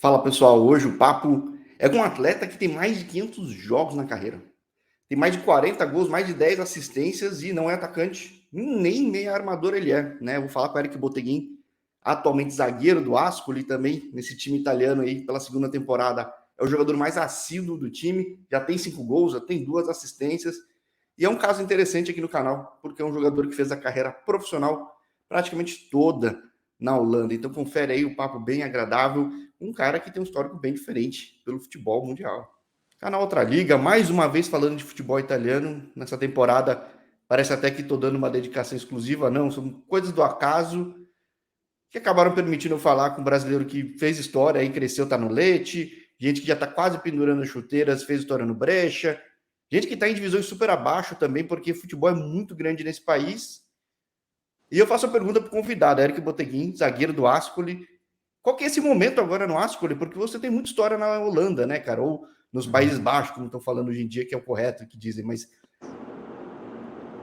Fala pessoal, hoje o papo é com um atleta que tem mais de 500 jogos na carreira. Tem mais de 40 gols, mais de 10 assistências e não é atacante, nem meia armador ele é, né? Vou falar com o Eric Boteguin, atualmente zagueiro do Ascoli também, nesse time italiano aí pela segunda temporada. É o jogador mais assíduo do time, já tem 5 gols, já tem 2 assistências. E é um caso interessante aqui no canal, porque é um jogador que fez a carreira profissional praticamente toda na Holanda. Então confere aí o papo bem agradável, um cara que tem um histórico bem diferente pelo futebol mundial. Canal Outra Liga, mais uma vez falando de futebol italiano. Nessa temporada, parece até que estou dando uma dedicação exclusiva. Não, são coisas do acaso que acabaram permitindo eu falar com um brasileiro que fez história e cresceu, tá no Lecce, gente que já está quase pendurando chuteiras, fez história no Brecha, gente que está em divisões super abaixo também, porque futebol é muito grande nesse país. E eu faço a pergunta para o convidado, Eric Boteguin, zagueiro do Ascoli. Qual que é esse momento agora no Ascoli? Porque você tem muita história na Holanda, né, cara? Ou nos Países Baixos, como estão falando hoje em dia, que é o correto que dizem. Mas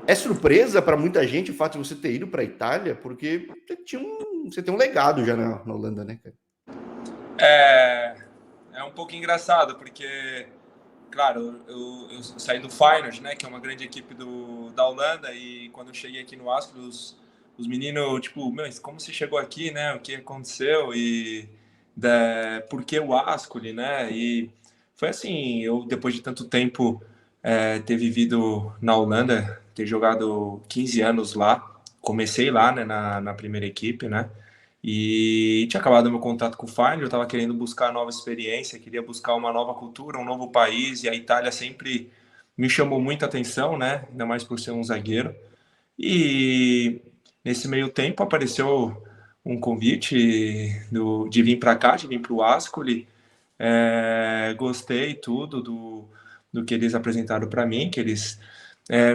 é surpresa para muita gente o fato de você ter ido para a Itália, porque você tem um legado já na Holanda, né, cara? É um pouco engraçado, porque, claro, eu saí do Feyenoord, né, que é uma grande equipe da Holanda, e quando eu cheguei aqui no Ascoli, os meninos, tipo, meu, como você chegou aqui, né, o que aconteceu, e por que o Ascoli, né, e foi assim, eu, depois de tanto tempo ter vivido na Holanda, ter jogado 15 anos lá, comecei lá, né, na primeira equipe, né, e tinha acabado meu contato com o Feyenoord, eu estava querendo buscar nova experiência, queria buscar uma nova cultura, um novo país, e a Itália sempre me chamou muita atenção, né? Ainda mais por ser um zagueiro. E nesse meio tempo apareceu um convite de vir para cá, de vir para o Ascoli. Gostei tudo do que eles apresentaram para mim, que eles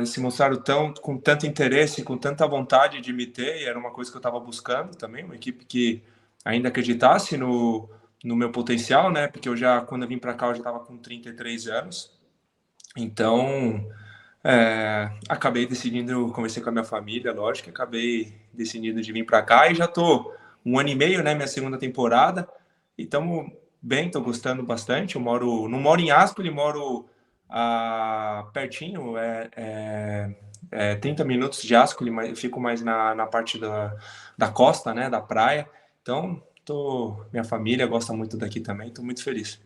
se mostraram com tanto interesse, com tanta vontade de me ter, e era uma coisa que eu estava buscando também, uma equipe que ainda acreditasse no meu potencial, né? Porque quando eu vim para cá, eu já estava com 33 anos. Então, acabei decidindo, conversei com a minha família, lógico, acabei decidindo de vir para cá e já tô 1 ano e meio, né? Minha segunda temporada. E estamos bem, tô gostando bastante. Não moro em Ascoli, moro pertinho, 30 minutos de Ascoli, mas eu fico mais na parte da costa, né? Da praia. Então, minha família gosta muito daqui também, estou muito feliz.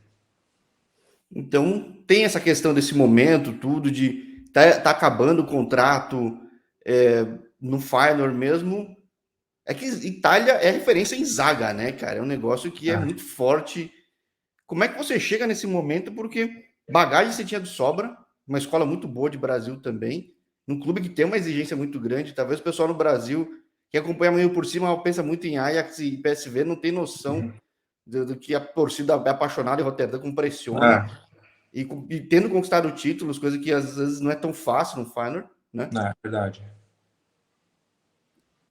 Então, tem essa questão desse momento, tudo, de tá acabando o contrato no Feyenoord mesmo. É que Itália é referência em zaga, né, cara? É um negócio que é muito forte. Como é que você chega nesse momento? Porque bagagem você tinha de sobra, uma escola muito boa de Brasil também, num clube que tem uma exigência muito grande. Talvez o pessoal no Brasil, que acompanha meio por cima, pensa muito em Ajax e PSV, não tem noção do que a torcida é apaixonada em Rotterdam pressiona. E tendo conquistado títulos, coisa que às vezes não é tão fácil no Feyenoord, né? É verdade.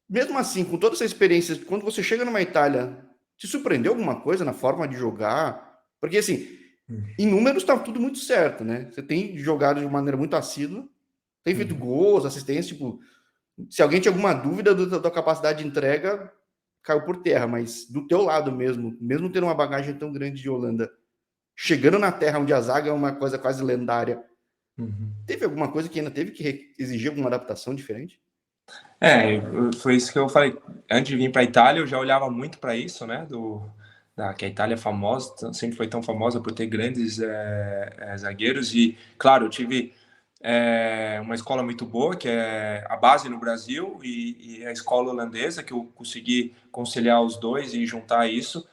Mesmo assim, com toda essa experiência, quando você chega numa Itália, te surpreendeu alguma coisa na forma de jogar? Porque, assim, em números está tudo muito certo, né? Você tem jogado de maneira muito assídua, tem feito gols, assistências, tipo, se alguém tinha alguma dúvida da capacidade de entrega, caiu por terra, mas do teu lado mesmo tendo uma bagagem tão grande de Holanda, chegando na terra onde a zaga é uma coisa quase lendária, teve alguma coisa que ainda teve que exigir alguma adaptação diferente? Foi isso que eu falei. Antes de vir para a Itália, eu já olhava muito para isso, né? Que a Itália é famosa, sempre foi tão famosa por ter grandes zagueiros. E, claro, eu tive uma escola muito boa, que é a base no Brasil, e a escola holandesa, que eu consegui conciliar os dois e juntar isso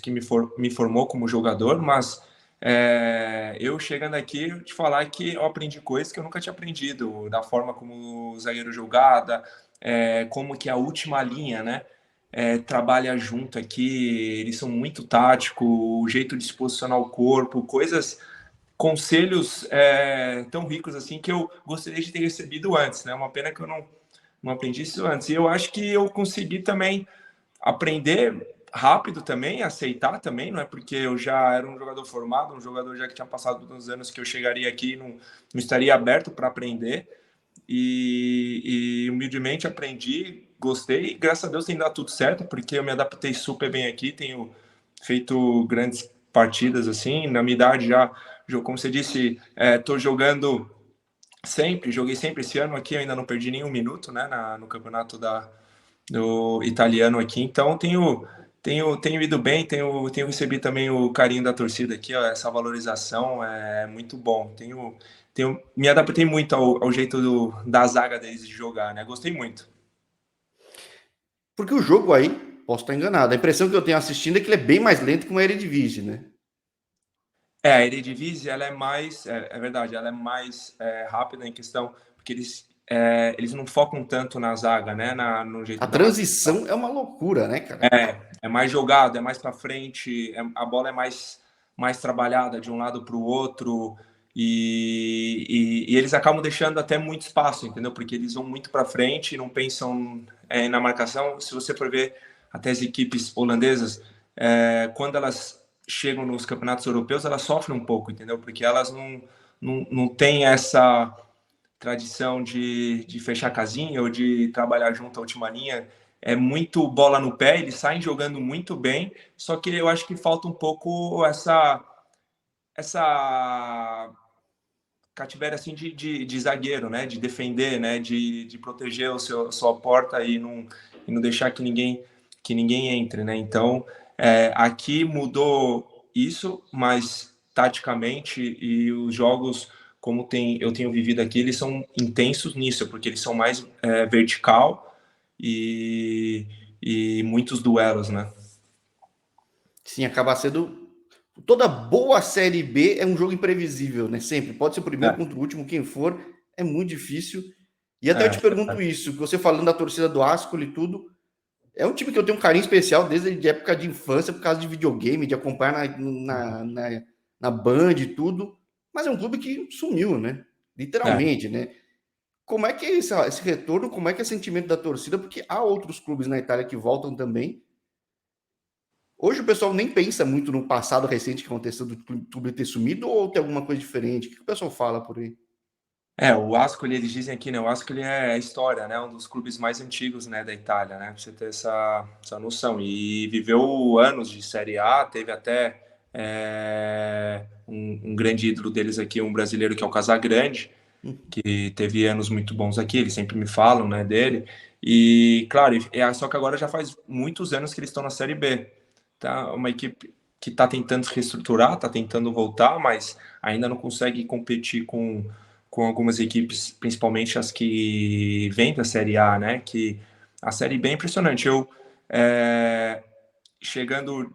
que me formou como jogador. Mas eu chegando aqui, eu te falar que eu aprendi coisas que eu nunca tinha aprendido, da forma como o zagueiro jogada, como que a última linha, né, trabalha junto aqui, eles são muito táticos, o jeito de se posicionar o corpo, conselhos tão ricos assim que eu gostaria de ter recebido antes, né? Uma pena que eu não aprendi isso antes. E eu acho que eu consegui também aprender rápido também, aceitar também, não é porque eu já era um jogador formado, um jogador já que tinha passado uns anos que eu chegaria aqui e não estaria aberto para aprender. E humildemente aprendi, gostei, e graças a Deus tem dado tudo certo, porque eu me adaptei super bem aqui, tenho feito grandes partidas, assim, na minha idade já, como você disse, tô jogando sempre, joguei sempre esse ano aqui, eu ainda não perdi nenhum minuto, né, no campeonato do italiano aqui, então tenho ido bem, tenho recebido também o carinho da torcida aqui, ó, essa valorização é muito bom, me adaptei muito ao jeito da zaga deles de jogar, né, gostei muito. Porque o jogo aí, posso estar enganado, a impressão que eu tenho assistindo é que ele é bem mais lento que uma Eredivisie, né? A Eredivisie, ela é mais, é verdade, ela é mais rápida em questão, porque eles não focam tanto na zaga, né, no jeito A da transição é uma loucura, né, cara? É mais jogado, é mais para frente, a bola é mais trabalhada de um lado para o outro, e eles acabam deixando até muito espaço, entendeu? Porque eles vão muito para frente e não pensam na marcação. Se você for ver até as equipes holandesas, quando elas chegam nos campeonatos europeus, elas sofrem um pouco, entendeu? Porque elas não têm essa tradição de fechar casinha ou de trabalhar junto à última linha. É muito bola no pé, eles saem jogando muito bem, só que eu acho que falta um pouco essa cativeiro assim de zagueiro, né? De defender, né? De proteger a sua porta e não deixar que ninguém entre, né? Então aqui mudou isso, mas taticamente e os jogos como eu tenho vivido aqui, eles são intensos nisso, porque eles são mais vertical e, e muitos duelos, né? Sim, acaba sendo. Toda boa Série B é um jogo imprevisível, né? Sempre. Pode ser o primeiro É, contra o último, quem for, é muito difícil. E até eu te pergunto isso, você falando da torcida do Ascoli e tudo, é um time que eu tenho um carinho especial desde a época de infância, por causa de videogame, de acompanhar na Band e tudo, mas é um clube que sumiu, né? é. Literalmente, né? Como é que é esse retorno? Como é que é o sentimento da torcida? Porque há outros clubes na Itália que voltam também. Hoje o pessoal nem pensa muito no passado recente que aconteceu do clube ter sumido ou tem alguma coisa diferente? O que o pessoal fala por aí? O Ascoli, eles dizem aqui, né? O Ascoli é a história, né? Um dos clubes mais antigos, né, da Itália, né? Pra você ter essa noção. E viveu anos de Série A, teve até um grande ídolo deles aqui, um brasileiro que é o Casagrande, que teve anos muito bons aqui, eles sempre me falam, né, dele. E, claro, só que agora já faz muitos anos que eles estão na Série B. Tá? Uma equipe que está tentando se reestruturar, está tentando voltar, mas ainda não consegue competir com algumas equipes, principalmente as que vêm da Série A, né? Que a Série B é impressionante. Chegando,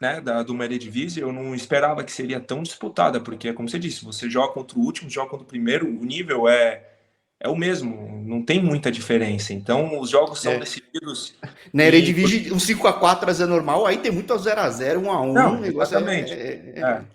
né, do Eredivisie, eu não esperava que seria tão disputada, porque, como você disse, você joga contra o último, joga contra o primeiro, o nível é o mesmo, não tem muita diferença. Então, os jogos são É. decididos Na em. Eredivisie, um 5x4 é normal, aí tem muito a 0x0, 1x1, o Não, negócio exatamente.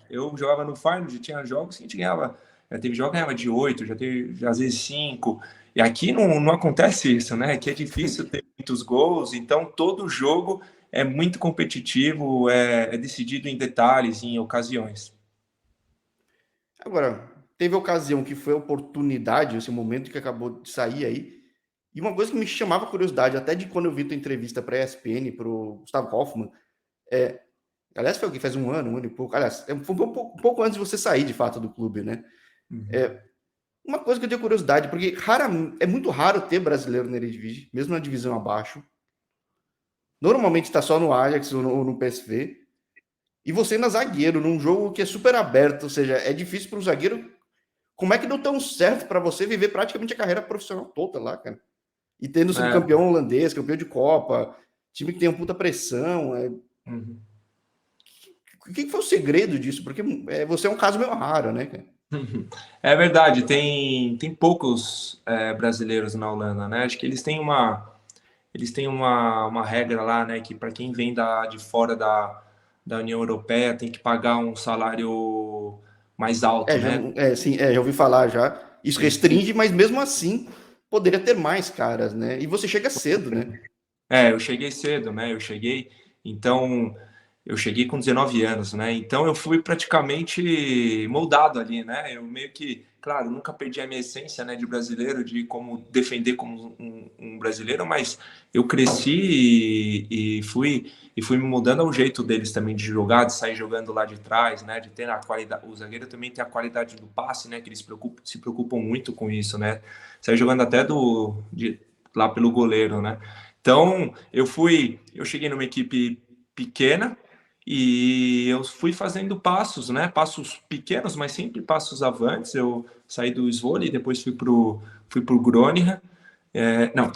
Eu jogava no Feyenoord, tinha jogos que a gente ganhava. Já teve jogos que ganhava de 8, já teve às vezes 5. E aqui não acontece isso, né? Aqui é difícil ter muitos gols, então todo jogo é muito competitivo, é decidido em detalhes, em ocasiões. Agora, teve ocasião que foi a oportunidade, esse momento que acabou de sair aí, e uma coisa que me chamava curiosidade, até de quando eu vi tua entrevista para a ESPN, para o Gustavo Hoffmann, aliás, foi o que faz um ano e pouco, aliás, foi um pouco antes de você sair de fato do clube, né? Uhum. Uma coisa que eu tenho curiosidade, porque é muito raro ter brasileiro na Eredivisie, mesmo na divisão abaixo. Normalmente está só no Ajax ou no PSV. E você na zagueiro, num jogo que é super aberto, ou seja, é difícil para o zagueiro. Como é que deu tão certo para você viver praticamente a carreira profissional toda lá, cara? E tendo sido É. campeão holandês, campeão de Copa, time que tem uma puta pressão. Uhum. O que foi o segredo disso? Porque você é um caso meio raro, né, cara? É verdade, tem poucos brasileiros na Holanda, né? Acho que eles têm uma regra lá, né? Que para quem vem de fora da União Europeia tem que pagar um salário mais alto, né? Sim, já ouvi falar já. Isso Esse, restringe, mas mesmo assim poderia ter mais caras, né? E você chega cedo, né? eu cheguei cedo, né? Então eu cheguei com 19 anos, né? Então eu fui praticamente moldado ali, né? Eu meio que, claro, nunca perdi a minha essência, né, de brasileiro, de como defender como um brasileiro, mas eu cresci e fui me mudando ao jeito deles também de jogar, de sair jogando lá de trás, né? De ter a qualidade. O zagueiro também tem a qualidade do passe, né? Que eles se preocupam muito com isso, né? Sair jogando até lá pelo goleiro, né? Então eu cheguei numa equipe pequena e eu fui fazendo passos, né? Passos pequenos, mas sempre passos avantes. Eu saí do Zwolle, depois fui pro Groningen, não,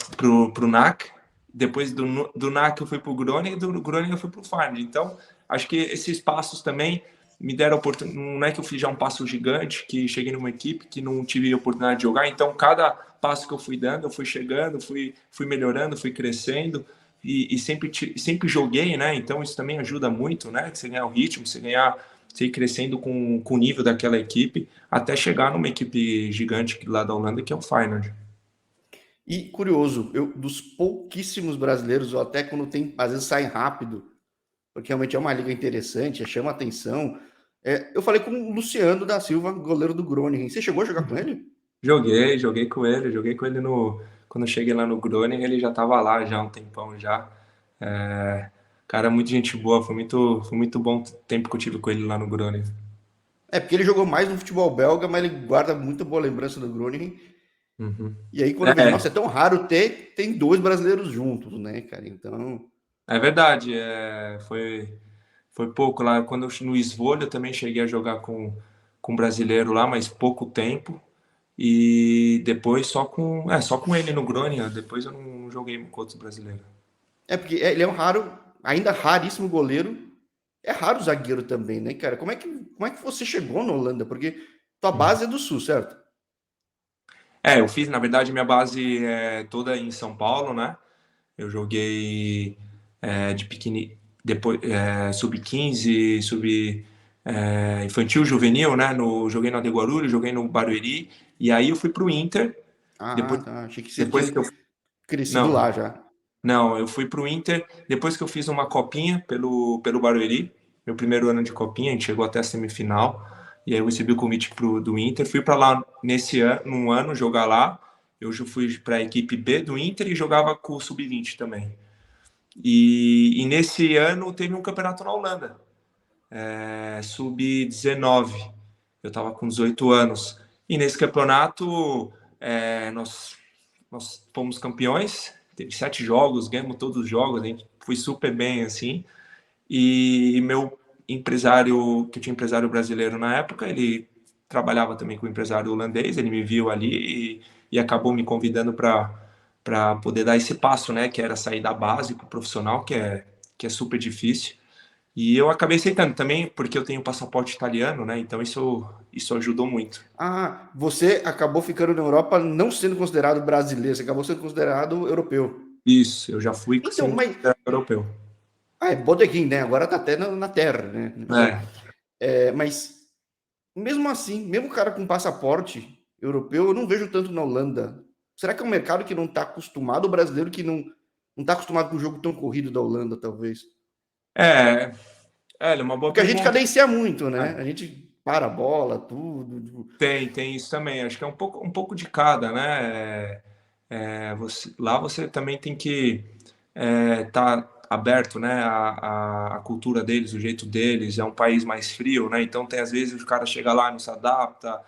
pro NAC. Depois do NAC eu fui pro Groningen, do Groningen eu fui pro Farnborough. Então, acho que esses passos também me deram oportunidade. Não é que eu fiz já um passo gigante, que cheguei numa equipe que não tive oportunidade de jogar. Então, cada passo que eu fui dando, eu fui chegando, fui melhorando, fui crescendo e sempre joguei, né? Então isso também ajuda muito, né? Você ganhar o ritmo, você ir crescendo com o nível daquela equipe, até chegar numa equipe gigante lá da Holanda, que é o Feyenoord. E curioso, dos pouquíssimos brasileiros, ou até quando tem, às vezes saem rápido, porque realmente é uma liga interessante, chama atenção. Eu falei com o Luciano da Silva, goleiro do Groningen. Você chegou a jogar com ele? Joguei com ele quando eu cheguei lá no Groningen, ele já estava lá já há um tempão já. É, cara, muito gente boa, foi muito bom o tempo que eu tive com ele lá no Groningen. Porque ele jogou mais no futebol belga, mas ele guarda muito boa lembrança do Groningen. Uhum. E aí, quando eu vejo, É, nossa, é tão raro ter, tem dois brasileiros juntos, né, cara? Então, é verdade, foi pouco lá. Quando no Esvolho eu também cheguei a jogar com um brasileiro lá, mas pouco tempo. E depois só com ele no Groningen. Depois eu não joguei com outros brasileiros. porque ele é um raro, ainda raríssimo goleiro. É raro zagueiro também, né, cara? Como é que você chegou na Holanda? Porque tua Uhum. base é do Sul, certo? Eu fiz, na verdade, minha base é toda em São Paulo, né? Eu joguei de pequeni, depois sub-15, infantil, juvenil, né? Joguei no AD Guarulhos, joguei no Barueri, e aí eu fui pro Inter. Ah, Depois, tá. Achei que você depois tinha que eu crescido não, lá já. não, eu fui pro Inter depois que eu fiz uma copinha pelo Barueri, meu primeiro ano de copinha, a gente chegou até a semifinal, e aí eu recebi o convite do Inter, fui para lá nesse ano, num ano jogar lá. Eu já fui para a equipe B do Inter e jogava com o sub-20 também. E nesse ano teve um campeonato na Holanda, sub-19. Eu estava com 18 anos. E nesse campeonato nós fomos campeões. Teve 7 jogos, ganhamos todos os jogos, a gente foi super bem assim. E meu empresário, que eu tinha empresário brasileiro na época, ele trabalhava também com um empresário holandês, ele me viu ali e acabou me convidando para poder dar esse passo, né, que era sair da base para o profissional, que é super difícil. E eu acabei aceitando também, porque eu tenho passaporte italiano, né, então isso ajudou muito. Ah, você acabou ficando na Europa não sendo considerado brasileiro, você acabou sendo considerado europeu. Isso, eu já fui Então, sendo mas. considerado europeu. É bodeguim, né? Agora tá até na terra, né? Então, É, mas mesmo assim, mesmo o cara com passaporte europeu, eu não vejo tanto na Holanda. Será que é um mercado que não está acostumado, o brasileiro que não está acostumado com o jogo tão corrido da Holanda, talvez? é, é uma boa Porque a gente pergunta. cadencia muito, né? É. A gente para a bola, tudo. Tem isso também. Acho que é um pouco de cada, né? Lá você também tem que estar aberto, né? A cultura deles, o jeito deles. É um país mais frio, né? Então tem às vezes o cara chega lá e não se adapta,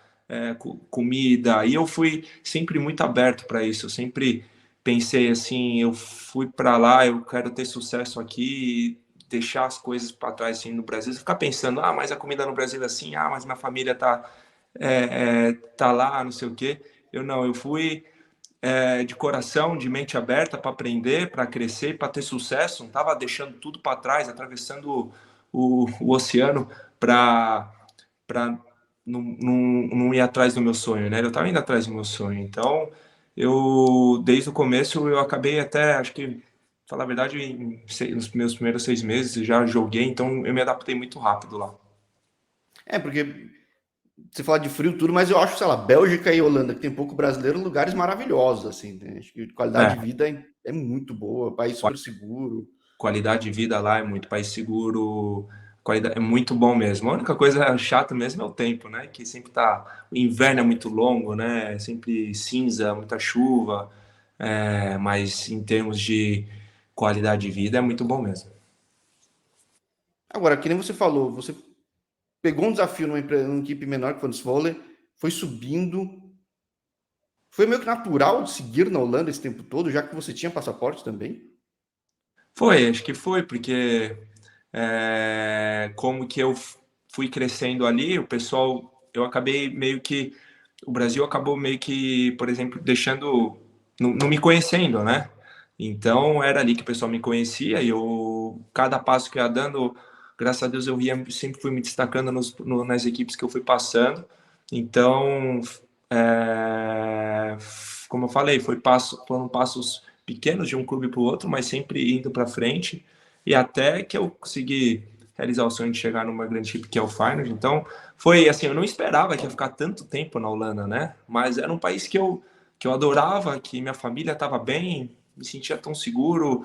comida. E eu fui sempre muito aberto para isso. Eu sempre pensei assim, eu fui para lá, eu quero ter sucesso aqui. Deixar as coisas para trás assim no Brasil, você ficar pensando, mas a comida no Brasil é assim, mas minha família tá lá, não sei o quê. Eu fui de coração, de mente aberta para aprender, para crescer, para ter sucesso. Não estava deixando tudo para trás, atravessando o oceano para não ir atrás do meu sonho, né? Eu estava indo atrás do meu sonho. Então, desde o começo, eu acabei até, acho que, falar a verdade, nos meus primeiros 6 meses eu já joguei, então eu me adaptei muito rápido lá. Porque você fala de frio tudo, mas eu acho, sei lá, Bélgica e Holanda, que tem pouco brasileiro, lugares maravilhosos, assim, né? Acho que a qualidade de É, vida é muito boa, país super seguro. qualidade de vida lá é muito país seguro, qualidade, é muito bom mesmo. A única coisa chata mesmo é o tempo, né? Que sempre tá. O inverno é muito longo, né? Sempre cinza, muita chuva. Mas em termos de qualidade de vida é muito bom mesmo. Agora, que nem você falou, você pegou um desafio numa equipe menor que foi no Zwolle, foi subindo. Foi meio que natural de seguir na Holanda esse tempo todo, já que você tinha passaporte também? Foi, acho que foi, porque como que eu fui crescendo ali, o pessoal, eu acabei meio que, o Brasil acabou meio que, por exemplo, deixando, não me conhecendo, né? Então era ali que o pessoal me conhecia e eu, cada passo que eu ia dando, graças a Deus eu ia, sempre fui me destacando nas equipes que eu fui passando. Então, é, como eu falei, foram passos pequenos de um clube para o outro, mas sempre indo para frente e até que eu consegui realizar o sonho de chegar numa grande equipe que é o Feyenoord. Então, foi assim, eu não esperava que ia ficar tanto tempo na Holanda, né? Mas era um país que eu adorava, que minha família estava bem, me sentia tão seguro,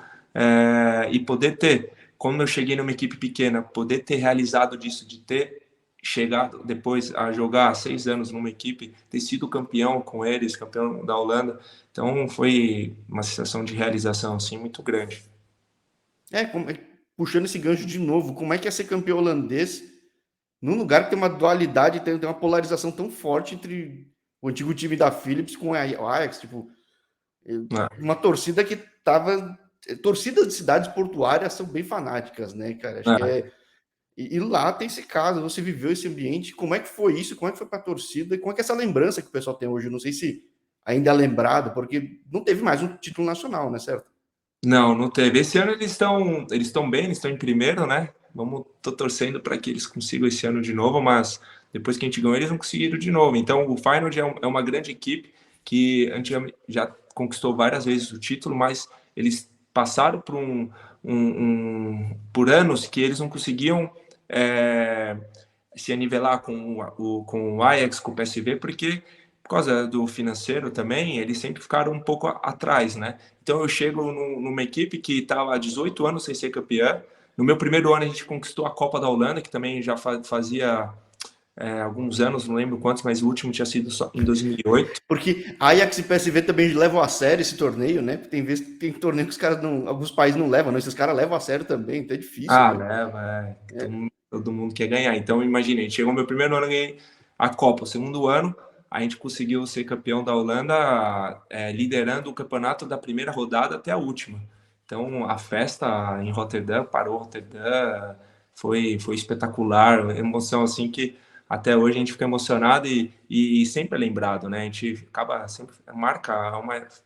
e poder ter, como eu cheguei numa equipe pequena, poder ter realizado disso, de ter chegado depois a jogar 6 anos numa equipe, ter sido campeão com eles, campeão da Holanda, então foi uma sensação de realização assim muito grande. Puxando esse gancho de novo, como é que é ser campeão holandês num lugar que tem uma dualidade, tem uma polarização tão forte entre o antigo time da Philips com o Ajax, tipo, É, uma torcida que tava. Torcidas de cidades portuárias são bem fanáticas, né, cara? Acho que é. é. E lá tem esse caso, você viveu esse ambiente, como é que foi isso? Como é que foi para a torcida? E como é que é essa lembrança que o pessoal tem hoje? Eu não sei se ainda é lembrado, porque não teve mais um título nacional, né, certo? Não, não teve. Esse ano eles estão bem, eles estão em primeiro, né? Tô torcendo para que eles consigam esse ano de novo, mas depois que a gente ganhou, eles não conseguiram de novo. Então, o Feyenoord é uma grande equipe que antigamente já conquistou várias vezes o título, mas eles passaram por anos que eles não conseguiam é, se nivelar com o Ajax, com o PSV, porque por causa do financeiro também, eles sempre ficaram um pouco atrás, né? Então eu chego numa equipe que estava há 18 anos sem ser campeã. No meu primeiro ano a gente conquistou a Copa da Holanda, que também já fazia alguns anos, não lembro quantos, mas o último tinha sido só em 2008. Porque Ajax e PSV também levam a sério esse torneio, né? Tem torneio que os caras não, alguns países não levam, não. Esses caras levam a sério também, então é difícil, Ah, né? leva, todo mundo quer ganhar. Então imagina, a gente chegou no meu primeiro ano, ganhei a Copa. O segundo ano, a gente conseguiu ser campeão da Holanda, liderando o campeonato da primeira rodada até a última. Então a festa em Rotterdam, parou Rotterdam, foi espetacular, emoção assim que até hoje a gente fica emocionado e sempre é lembrado, né? A gente acaba sempre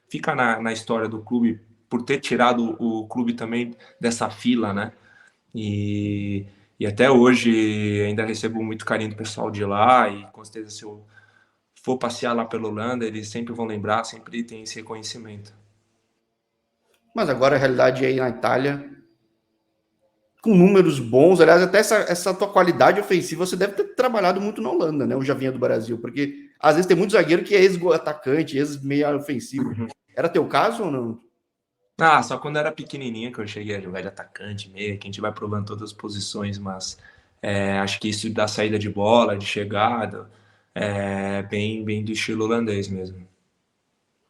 fica na história do clube por ter tirado o clube também dessa fila, né? E, e até hoje ainda recebo muito carinho do pessoal de lá e com certeza se eu for passear lá pela Holanda, eles sempre vão lembrar, sempre tem esse reconhecimento. Mas agora a realidade é aí na Itália, com números bons. Aliás, até essa tua qualidade ofensiva, você deve ter trabalhado muito na Holanda, né? Eu já vinha do Brasil, porque às vezes tem muito zagueiro que é ex-atacante, ex-meia ofensivo. Uhum. Era teu caso ou não? Ah, só quando era pequenininho que eu cheguei a jogar de atacante, meio, que a gente vai provando todas as posições, mas acho que isso da saída de bola, de chegada, é bem, bem do estilo holandês mesmo.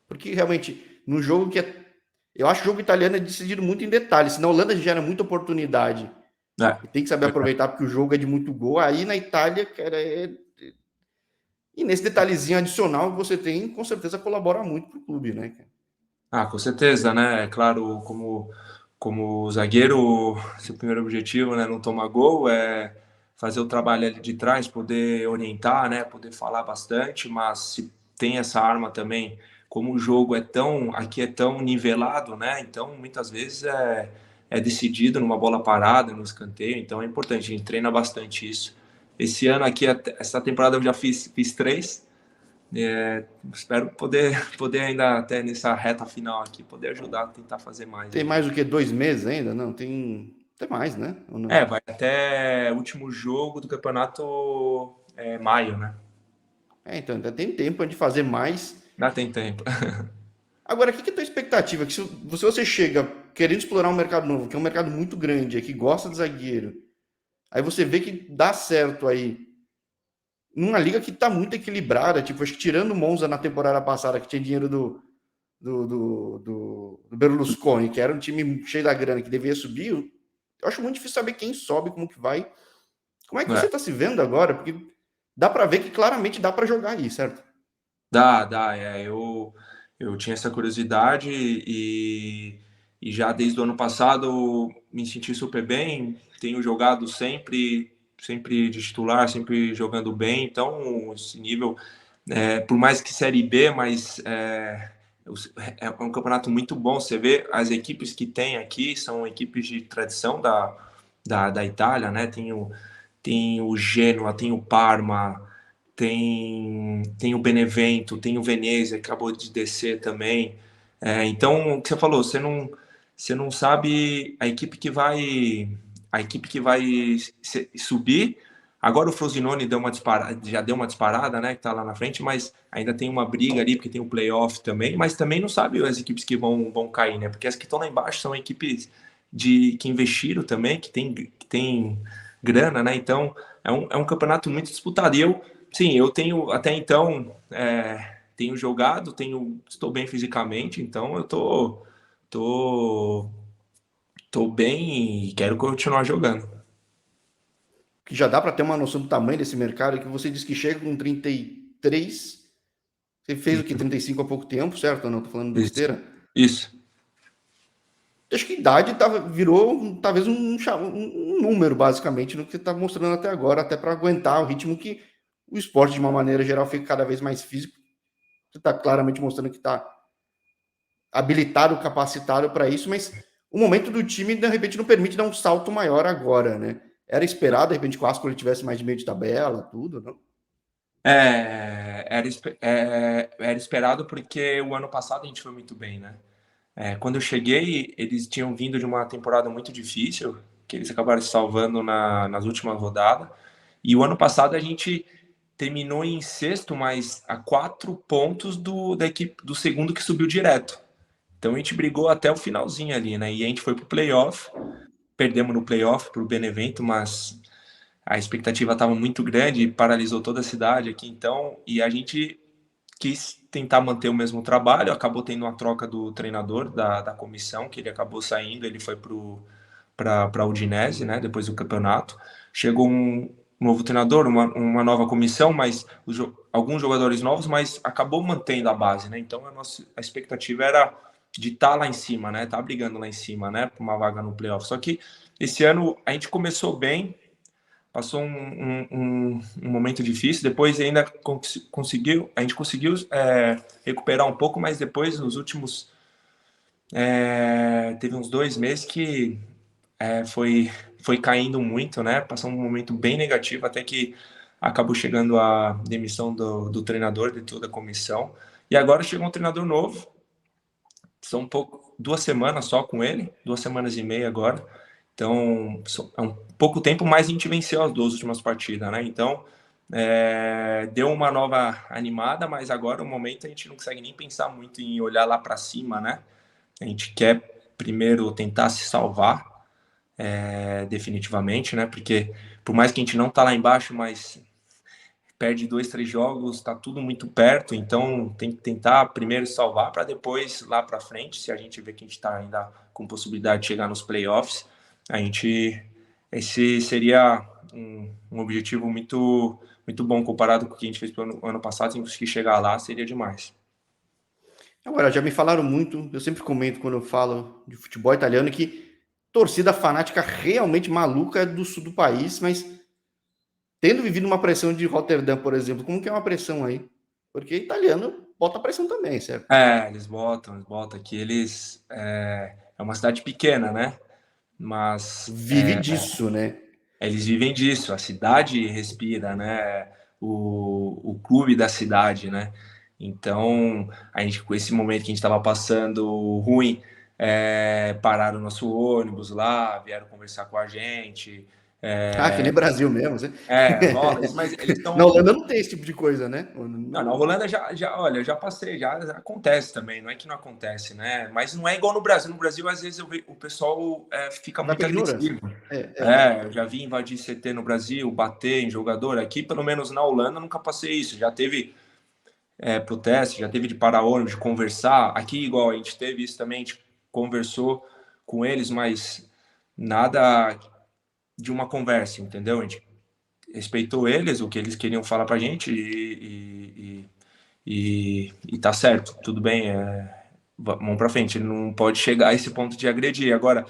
Porque realmente, num jogo que é. Eu acho que o jogo italiano é decidido muito em detalhes. Se na Holanda gera muita oportunidade É, e tem que saber aproveitar porque o jogo é de muito gol, aí na Itália, cara, é. E nesse detalhezinho adicional que você tem, com certeza colabora muito pro clube, né? Ah, com certeza, né? É claro, como zagueiro, seu primeiro objetivo, né, não tomar gol, é fazer o trabalho ali de trás, poder orientar, né, poder falar bastante, mas se tem essa arma também, como o jogo aqui é tão nivelado, né? Então, muitas vezes é decidido numa bola parada, no escanteio, então é importante, a gente treina bastante isso. Esse ano aqui, essa temporada eu já fiz três, espero poder ainda até nessa reta final aqui, poder ajudar a tentar fazer mais Tem ainda. mais do que 2 meses ainda? Não, tem mais, né? Ou não? Vai até o último jogo do campeonato maio, né? Então ainda tem tempo de fazer mais. Ainda tem tempo. Agora, o que é a tua expectativa? Que se você chega, querendo explorar um mercado novo, que é um mercado muito grande, é que gosta de zagueiro. Aí você vê que dá certo aí numa liga que tá muito equilibrada, tipo, acho que tirando o Monza na temporada passada, que tinha dinheiro do Berlusconi, que era um time cheio da grana, que devia subir, eu acho muito difícil saber quem sobe, como que vai. Como é que você É, está se vendo agora? Porque dá para ver que claramente dá para jogar aí, certo? dá, eu tinha essa curiosidade e já desde o ano passado me senti super bem, tenho jogado sempre de titular, sempre jogando bem, então esse nível, por mais que Série B, mas é um campeonato muito bom, você vê as equipes que tem aqui, são equipes de tradição da Itália, né, tem o Genoa, tem o Parma, tem o Benevento, tem o Venezia, que acabou de descer também. Então, o que você falou, você não sabe a equipe que vai subir. Agora o Frosinone deu uma disparada, já deu uma disparada, né, que tá lá na frente, mas ainda tem uma briga ali, porque tem o playoff também, mas também não sabe as equipes que vão cair, né, porque as que estão lá embaixo são equipes que investiram também, que tem grana, né, então é um campeonato muito disputado. E sim, eu tenho até então tenho jogado, estou bem fisicamente, então tô, tô bem e quero continuar jogando. Que já dá para ter uma noção do tamanho desse mercado, que você diz que chega com 33, você fez o que, 35 há pouco tempo, certo ou não? Tô falando Isso, besteira? isso. Acho que idade virou talvez um número, basicamente, no que você está mostrando até agora, até para aguentar o ritmo que o esporte, de uma maneira geral, fica cada vez mais físico. Você está claramente mostrando que está habilitado, capacitado para isso, mas o momento do time, de repente, não permite dar um salto maior agora, né? Era esperado, de repente, que o Ascoli tivesse mais de meio de tabela, tudo, não? Era esperado porque o ano passado a gente foi muito bem, né? Quando eu cheguei, eles tinham vindo de uma temporada muito difícil, que eles acabaram se salvando nas últimas rodadas. E o ano passado a gente terminou em sexto, mas a 4 pontos da equipe do segundo que subiu direto. Então a gente brigou até o finalzinho ali, né? E a gente foi pro playoff, perdemos no playoff pro Benevento, mas a expectativa estava muito grande e paralisou toda a cidade aqui, então, e a gente quis tentar manter o mesmo trabalho, acabou tendo uma troca do treinador da comissão, que ele acabou saindo, ele foi para a Udinese, né, depois do campeonato. Chegou um novo treinador, uma nova comissão, mas alguns jogadores novos, mas acabou mantendo a base, né? Então a expectativa era de estar lá em cima, né? Tá brigando lá em cima, né? Por uma vaga no playoff. Só que esse ano a gente começou bem, passou um momento difícil, depois ainda a gente conseguiu recuperar um pouco, mas depois nos últimos teve uns 2 meses que foi caindo muito, né? Passou um momento bem negativo, até que acabou chegando a demissão do treinador de toda a comissão. E agora chegou um treinador novo, são 2 semanas só com ele, 2 semanas e meia agora. Então, é um pouco tempo, mas a gente venceu as 2 últimas partidas, né? Então, deu uma nova animada, mas agora, no momento, a gente não consegue nem pensar muito em olhar lá para cima, né? A gente quer primeiro tentar se salvar, definitivamente, né? Porque por mais que a gente não tá lá embaixo, mas perde 2, 3 jogos, tá tudo muito perto, então tem que tentar primeiro salvar para depois lá para frente, se a gente vê que a gente está ainda com possibilidade de chegar nos playoffs, a gente esse seria um objetivo muito bom comparado com o que a gente fez pelo ano passado, se conseguir chegar lá seria demais. Agora, já me falaram muito, eu sempre comento quando eu falo de futebol italiano, que torcida fanática realmente maluca é do sul do país, mas tendo vivido uma pressão de Rotterdam, por exemplo, como que é uma pressão aí? Porque italiano bota pressão também, certo? Eles botam aqui, é uma cidade pequena, né? Mas Vive disso, né? eles vivem disso, a cidade respira, né? O clube da cidade, né? Então, a gente, com esse momento que a gente estava passando ruim, pararam o nosso ônibus lá, vieram conversar com a gente, Ah, que nem Brasil mesmo. Rola isso, mas eles Na estão. Holanda não tem esse tipo de coisa, né? Não, na Holanda olha, eu já passei, já acontece também, não é que não acontece, né? Mas não é igual no Brasil. No Brasil, às vezes, o pessoal fica Vai muito pra ignorância. agressivo. É. Eu já vi invadir CT no Brasil, bater em jogador. Aqui, pelo menos na Holanda, eu nunca passei isso. Já teve protesto, já teve de parar ônibus, de conversar. Aqui, igual, a gente teve isso também, a gente conversou com eles, mas nada de uma conversa, entendeu? A gente respeitou eles, o que eles queriam falar pra gente e tá certo, tudo bem, vamos pra frente. Ele não pode chegar a esse ponto de agredir. Agora,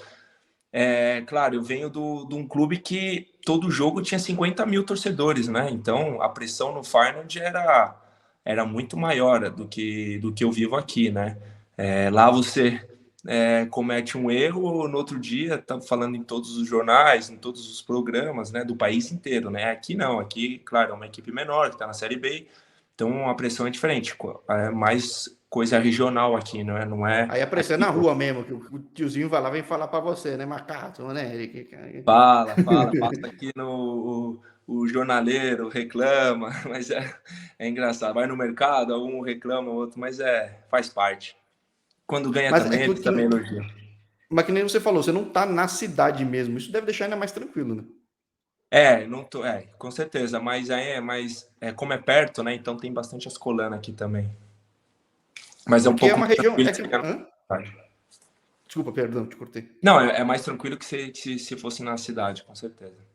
claro, eu venho de um clube que todo jogo tinha 50 mil torcedores, né? Então a pressão no Feyenoord era muito maior do que eu vivo aqui, né? Lá você comete um erro, no outro dia tá falando em todos os jornais, em todos os programas, né, do país inteiro, né? Aqui não, aqui, claro, é uma equipe menor que está na Série B, então a pressão é diferente, é mais coisa regional aqui, não é Aí a pressão é aqui. na rua mesmo, que o tiozinho vai lá, vem falar pra você, né? Macaco, né? Passa aqui o jornaleiro reclama, mas é engraçado. Vai no mercado, um reclama, o outro, mas faz parte. Quando ganha Mas também, eles também elogiam. mas que nem você falou, você não tá na cidade mesmo. Isso deve deixar ainda mais tranquilo, né? Não tô, com certeza, mas como é perto, né? Então tem bastante ascolana aqui também. Mas é um Porque é pouco uma mais região. tranquilo que chegar Hã? na cidade. Desculpa, perdão, te cortei. Não, é mais tranquilo que se fosse na cidade, com certeza.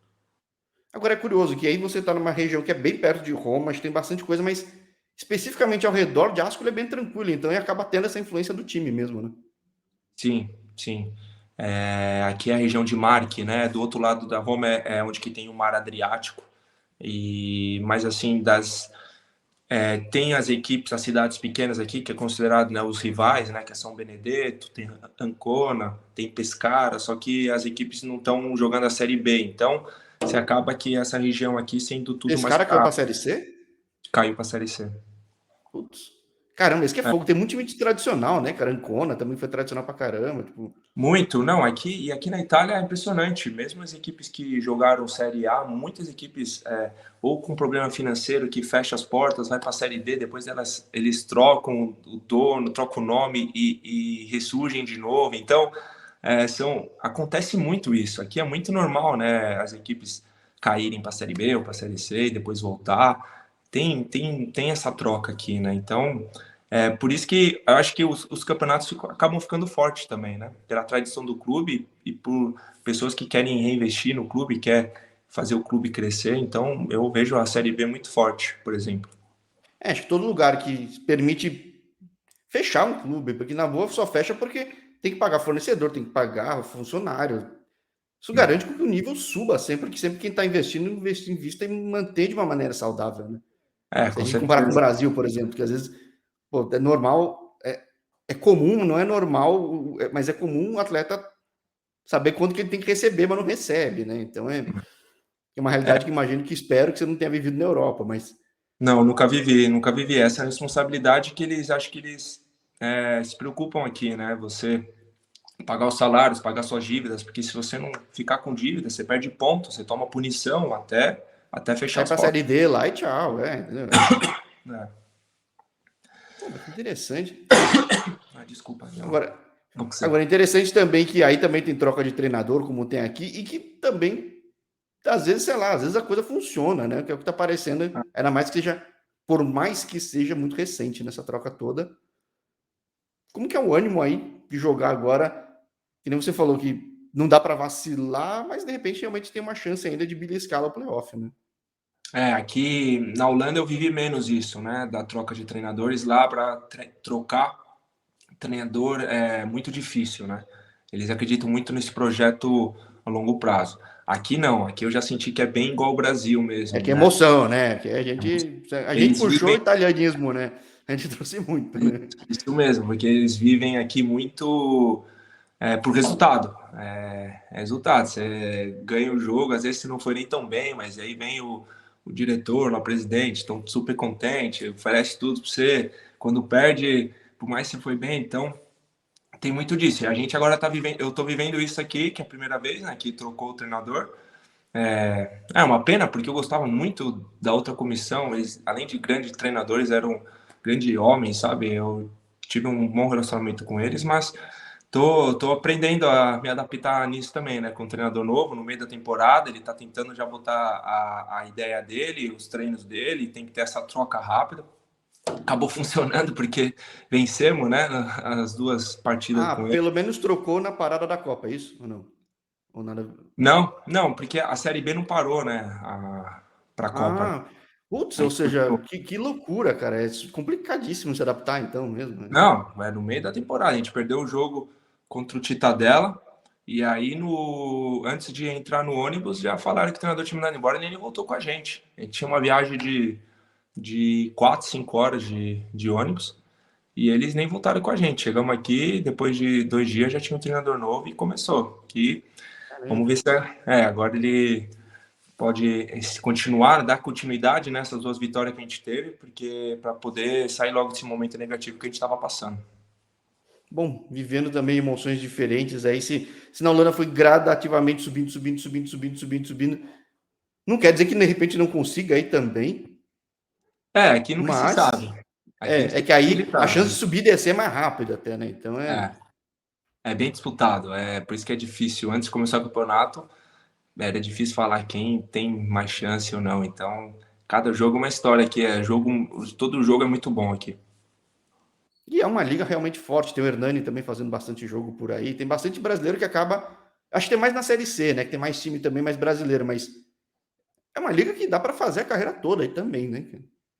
Agora é curioso que aí você tá numa região que é bem perto de Roma, mas tem bastante coisa, mas especificamente ao redor de Ascoli é bem tranquilo, então e acaba tendo essa influência do time mesmo, né? Sim, sim. Aqui é a região de Marche, né? Do outro lado da Roma é onde que tem o Mar Adriático. Mas assim, tem as equipes, as cidades pequenas aqui, que é considerado, né, os rivais, né? Que é São Benedetto, tem Ancona, tem Pescara, só que as equipes não estão jogando a Série B. Então, você acaba que essa região aqui sendo tudo Esse mais cara caiu pra fraco, Série C? caiu para a Série C. Putz. Caramba, esse que é fogo. Tem muito time tradicional, né, cara? Ancona também foi tradicional pra caramba. Tipo, Muito, não, aqui na Itália é impressionante, mesmo as equipes que jogaram Série A, muitas equipes ou com problema financeiro que fecha as portas, vai para a Série D, depois eles trocam o dono, trocam o nome e ressurgem de novo, então acontece muito isso, aqui é muito normal, né, as equipes caírem para a Série B ou para a Série C e depois voltar, tem essa troca aqui, né, então por isso que eu acho que os campeonatos acabam ficando fortes também, né? Pela tradição do clube e por pessoas que querem reinvestir no clube, quer fazer o clube crescer. Então, eu vejo a Série B muito forte, por exemplo. acho que todo lugar que permite fechar um clube, porque na boa só fecha porque tem que pagar fornecedor, tem que pagar funcionário. Isso garante que o nível suba sempre, que sempre quem está investindo, invista e mantém de uma maneira saudável, né? Se a Com gente comparar com o certeza. Brasil, por exemplo, que às vezes pô, é normal, é comum, não é normal, mas é comum o atleta saber quanto que ele tem que receber, mas não recebe, né? Então é uma realidade que imagino que espero que você não tenha vivido na Europa, mas Não, nunca vivi essa responsabilidade que eles acho que eles se preocupam aqui, né? Você pagar os salários, pagar suas dívidas, porque se você não ficar com dívida, você perde ponto, você toma punição até fechar cai as para a portas. Série D lá e tchau, entendeu? É. Pô, mas que interessante. Desculpa, não. Agora, Vou com você. agora, interessante também que aí também tem troca de treinador, como tem aqui, e que também, às vezes, sei lá, às vezes a coisa funciona, né? Que é o que tá parecendo, ainda mais que seja, por mais que seja muito recente nessa troca toda. Como que é o ânimo aí de jogar agora? Que nem você falou que não dá para vacilar, mas de repente realmente tem uma chance ainda de beliscar o playoff, né? Aqui na Holanda eu vivi menos isso, né? Da troca de treinadores lá para trocar treinador é muito difícil, né? Eles acreditam muito nesse projeto a longo prazo. Aqui não, aqui eu já senti que é bem igual ao Brasil É mesmo, que é né? emoção, né? Que a gente Eles puxou o vivem italianismo, né? A gente trouxe muito, né? isso mesmo, porque eles vivem aqui muito por resultado. Resultado. Você ganha o jogo, às vezes você não foi nem tão bem, mas aí vem o diretor, lá, o presidente, estão super contente, oferece tudo para você. Quando perde, por mais que você foi bem, então tem muito disso. E a gente agora tá vivendo, eu tô vivendo isso aqui, que é a primeira vez, né, que trocou o treinador. É uma pena, porque eu gostava muito da outra comissão. Eles, além de grandes treinadores, eram grandes homens, sabe? Eu tive um bom relacionamento com eles, mas tô aprendendo a me adaptar nisso também, né? Com um treinador novo, no meio da temporada, ele tá tentando já botar a ideia dele, os treinos dele, tem que ter essa troca rápida. Acabou funcionando porque vencemos, né? As duas partidas Ah, com ele. pelo menos trocou na parada da Copa, é isso? Ou não? Ou nada? Não, não, porque a Série B não parou, né? Para a Copa. Ah, putz, A ou gente seja, continuou. que loucura, cara. É complicadíssimo se adaptar, então, mesmo, né? Não, é no meio da temporada. A gente perdeu o jogo contra o Titadella. E aí, antes de entrar no ônibus, já falaram que o treinador tinha mandado embora e ele voltou com a gente. A gente tinha uma viagem de 4, 5 horas de ônibus. E eles nem voltaram com a gente. Chegamos aqui, depois de 2 dias já tinha um treinador novo e começou. E vamos Caramba. ver se agora ele pode continuar, dar continuidade nessas duas vitórias que a gente teve, porque para poder sair logo desse momento negativo que a gente estava passando. Bom, vivendo também emoções diferentes aí, se na Holanda foi gradativamente subindo, subindo, subindo, subindo, subindo, subindo, não quer dizer que de repente não consiga aí também, Aqui nunca se mas sabe. Aqui a gente é tem que que aí a acreditar, chance de né? subir e descer é mais rápida até, né? Então é. É, é bem disputado, é por isso que é difícil. Antes de começar o campeonato, era difícil falar quem tem mais chance ou não. Então, cada jogo é uma história aqui. Todo jogo é muito bom aqui. E é uma liga realmente forte. Tem o Hernani também fazendo bastante jogo por aí. Tem bastante brasileiro que acaba. Acho que tem mais na Série C, né? Que tem mais time também, mais brasileiro, mas é uma liga que dá para fazer a carreira toda aí também, né?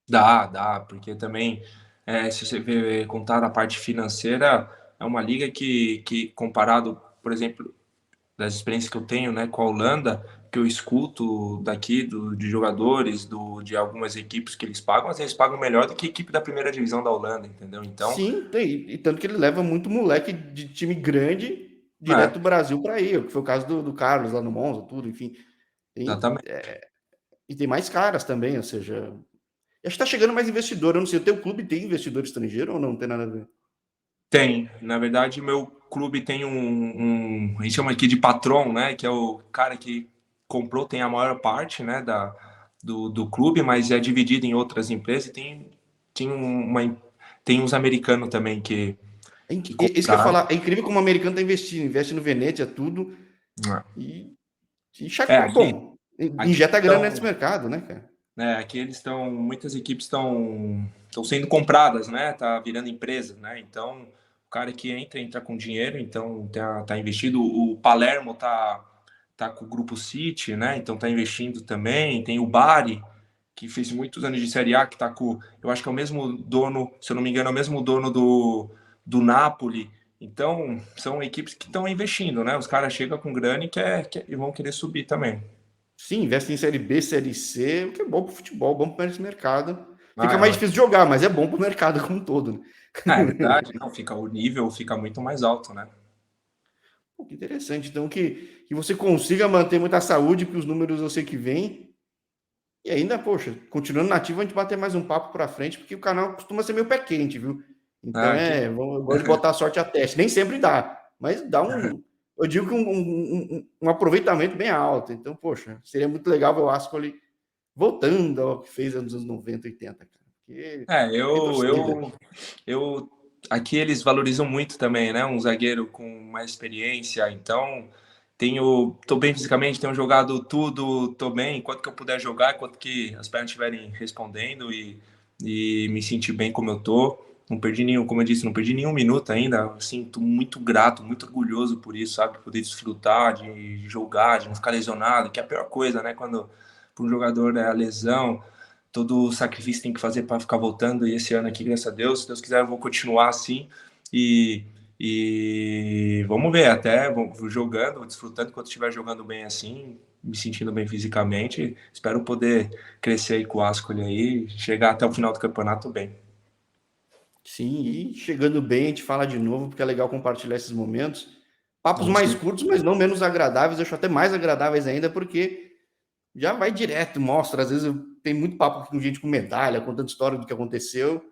Dá, porque também, se você ver, contar a parte financeira, é uma liga que comparado, por exemplo, das experiências que eu tenho, né, com a Holanda, que eu escuto daqui de jogadores, de algumas equipes que eles pagam, mas eles pagam melhor do que a equipe da primeira divisão da Holanda, entendeu? Então, Sim, tem. E tanto que ele leva muito moleque de time grande direto é, do Brasil para aí, que foi o caso do Carlos lá no Monza, tudo, enfim. Tem, exatamente. e tem mais caras também, ou seja. Acho que tá chegando mais investidor. Eu não sei, o teu clube tem investidor estrangeiro ou não? Não tem nada a ver? Tem, na verdade, meu clube tem a gente chama aqui de patrão, né, que é o cara que comprou, tem a maior parte, né, do clube, mas é dividido em outras empresas e tem tem uns americanos também que Isso que eu ia compraram. falar, é incrível como o americano tá investindo, investe no Venezia, tudo, e, Aqui, bom, aqui injeta grana nesse estão, mercado, né, cara? aqui eles estão, muitas equipes estão sendo compradas, né? Tá virando empresa, né? Então, o cara que entra com dinheiro, então tá investido. O Palermo tá com o Grupo City, né? Então tá investindo também. Tem o Bari, que fez muitos anos de Série A, que tá com, eu acho que é o mesmo dono, se eu não me engano, é o mesmo dono do Napoli. Então, são equipes que estão investindo, né? Os caras chegam com grana e vão querer subir também. Sim, investe em Série B, Série C, o que é bom pro futebol, bom para esse mercado. Ah, Fica é mais ótimo. difícil de jogar, mas é bom pro mercado como um todo, né? Ah, é verdade, não, o nível fica muito mais alto, né? Pô, que interessante. Então, que você consiga manter muita saúde, porque os números eu sei que vêm. E ainda, poxa, continuando nativo, a gente bater mais um papo para frente, porque o canal costuma ser meio pé quente, viu? Então, Ah, que eu gosto de botar a sorte a teste. Nem sempre dá, mas dá eu digo que um aproveitamento bem alto. Então, poxa, seria muito legal ver o Ascoli voltando ao que fez nos anos 90, 80, cara. Porque é, tem torcida. eu aqui eles valorizam muito também, né? Um zagueiro com mais experiência, então tô bem fisicamente, tenho jogado tudo, tô bem, enquanto que eu puder jogar, enquanto que as pernas estiverem respondendo e me sentir bem como eu tô. Não perdi nenhum, como eu disse, não perdi nenhum minuto ainda. Sinto muito grato, muito orgulhoso por isso, sabe? Poder desfrutar de jogar, de não ficar lesionado, que é a pior coisa, né? Quando para um jogador é a lesão, todo o sacrifício tem que fazer para ficar voltando. E esse ano aqui, graças a Deus, se Deus quiser, eu vou continuar assim. E, e vamos ver, até jogando, desfrutando enquanto estiver jogando bem assim, me sentindo bem fisicamente. Espero poder crescer aí com o Ascoli aí, chegar até o final do campeonato bem. Sim, e chegando bem, a gente fala de novo, porque é legal compartilhar esses momentos. Papos Vamos mais sim. curtos, mas não menos agradáveis, eu acho até mais agradáveis ainda, porque já vai direto, mostra. Às vezes tem muito papo com gente com medalha, contando história do que aconteceu,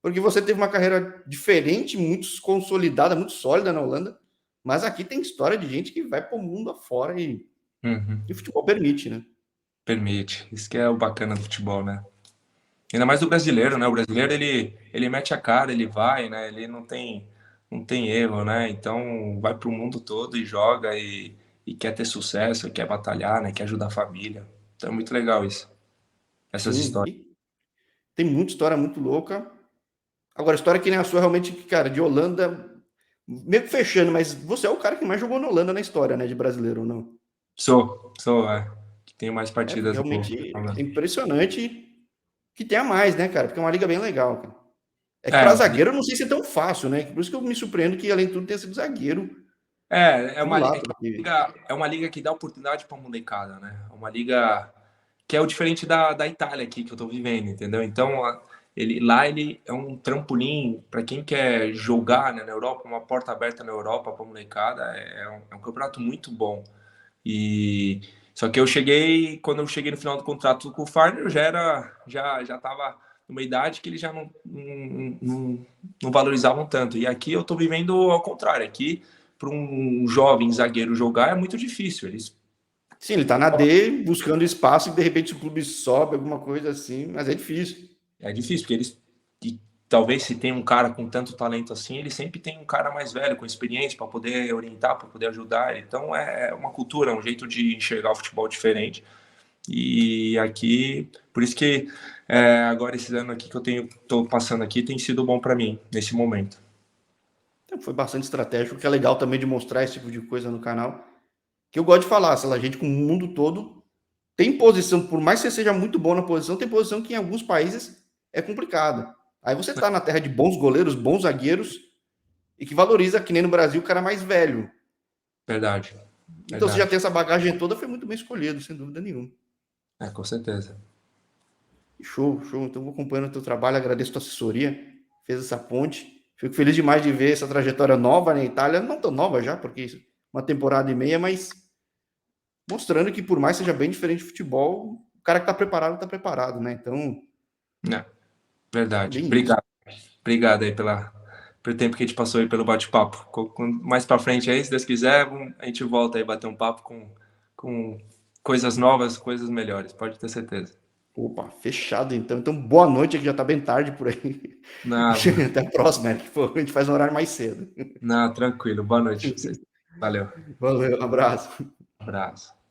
porque você teve uma carreira diferente, muito consolidada, muito sólida na Holanda, mas aqui tem história de gente que vai para o mundo afora e Uhum. E o futebol permite, né? Permite. Isso que é o bacana do futebol, né? Ainda mais do brasileiro, né? O brasileiro, ele mete a cara, ele vai, né? Ele não tem erro, né? Então, vai pro mundo todo e joga e quer ter sucesso, quer batalhar, né? Quer ajudar a família. Então, é muito legal isso. Essas Sim, histórias. e tem muita história muito louca. Agora, história que nem a sua, realmente, cara, de Holanda, meio que fechando, mas você é o cara que mais jogou na Holanda na história, né, de brasileiro, ou não? Sou, é. Que tenho mais É, porque partidas realmente é impressionante que tenha mais, né, cara? Porque é uma liga bem legal, cara. É que É, para zagueiro eu não sei se é tão fácil, né? Por isso que eu me surpreendo que, além de tudo, tenha sido zagueiro é por uma, lá. é que Porque... é uma liga que dá oportunidade pra molecada, né? É uma liga que é o diferente da Itália aqui que eu tô vivendo, entendeu? Então, ele é um trampolim para quem quer jogar, né, na Europa, uma porta aberta na Europa para molecada, é um campeonato muito bom. E só que quando eu cheguei no final do contrato com o Farner, eu já tava numa idade que eles já não valorizavam tanto. E aqui eu tô vivendo ao contrário. Aqui, para um jovem zagueiro jogar é muito difícil. Eles Sim, ele tá na D buscando espaço e de repente o clube sobe, alguma coisa assim, mas é difícil. É difícil, porque e talvez se tem um cara com tanto talento assim, ele sempre tem um cara mais velho, com experiência, para poder orientar, para poder ajudar. Então é uma cultura, um jeito de enxergar o futebol diferente. E aqui, por isso que agora esses anos aqui que tô passando aqui tem sido bom para mim nesse momento. Então, foi bastante estratégico, que é legal também de mostrar esse tipo de coisa no canal. Que eu gosto de falar, sei lá, a gente com o mundo todo tem posição, por mais que você seja muito bom na posição, tem posição que em alguns países é complicado. Aí você tá na terra de bons goleiros, bons zagueiros, e que valoriza, que nem no Brasil, o cara mais velho. Verdade, Então você já verdade. tem essa bagagem toda, foi muito bem escolhido, sem dúvida nenhuma. É, com certeza. Show, show. Então vou acompanhando o teu trabalho, agradeço a tua assessoria, fez essa ponte. Fico feliz demais de ver essa trajetória nova na Itália, não tão nova já, porque uma temporada e meia, mas mostrando que por mais seja bem diferente de futebol, o cara que está preparado, né? Então, É, é verdade. bem isso. Obrigado. Obrigado aí pelo tempo que a gente passou aí pelo bate-papo. Mais para frente aí, se Deus quiser, a gente volta aí bater um papo com coisas novas, coisas melhores, pode ter certeza. Opa, fechado então. Então, boa noite, que já está bem tarde por aí. Não, Até a próxima, Eric. Pô, a gente faz um horário mais cedo. não, tranquilo. Boa noite pra vocês. Valeu. Valeu, um abraço. Abraço.